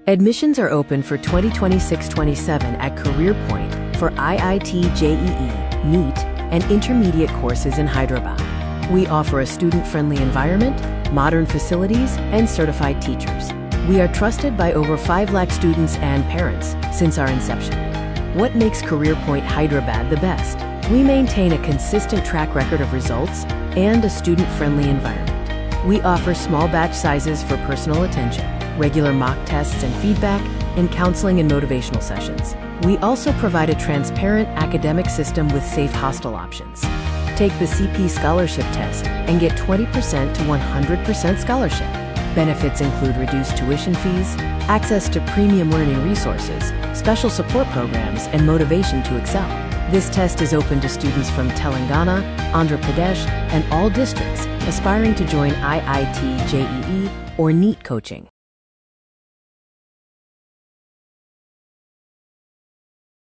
Admissions are open for 2026-27 at Career Point for IIT JEE NEET and intermediate courses in Hyderabad. We offer a student-friendly environment, modern facilities, and certified teachers. We are trusted by over 5 lakh students and parents since our inception. What makes Career Point Hyderabad the best? We maintain a consistent track record of results and a student-friendly environment. We offer small batch sizes for personal attention, regular mock tests and feedback, and counseling and motivational sessions. We also provide a transparent academic system with safe hostel options. Take the CP scholarship test and get 20% to 100% scholarship. Benefits include reduced tuition fees, access to premium learning resources, special support programs, and motivation to excel. This test is open to students from Telangana, Andhra Pradesh, and all districts aspiring to join IIT JEE or NEET coaching.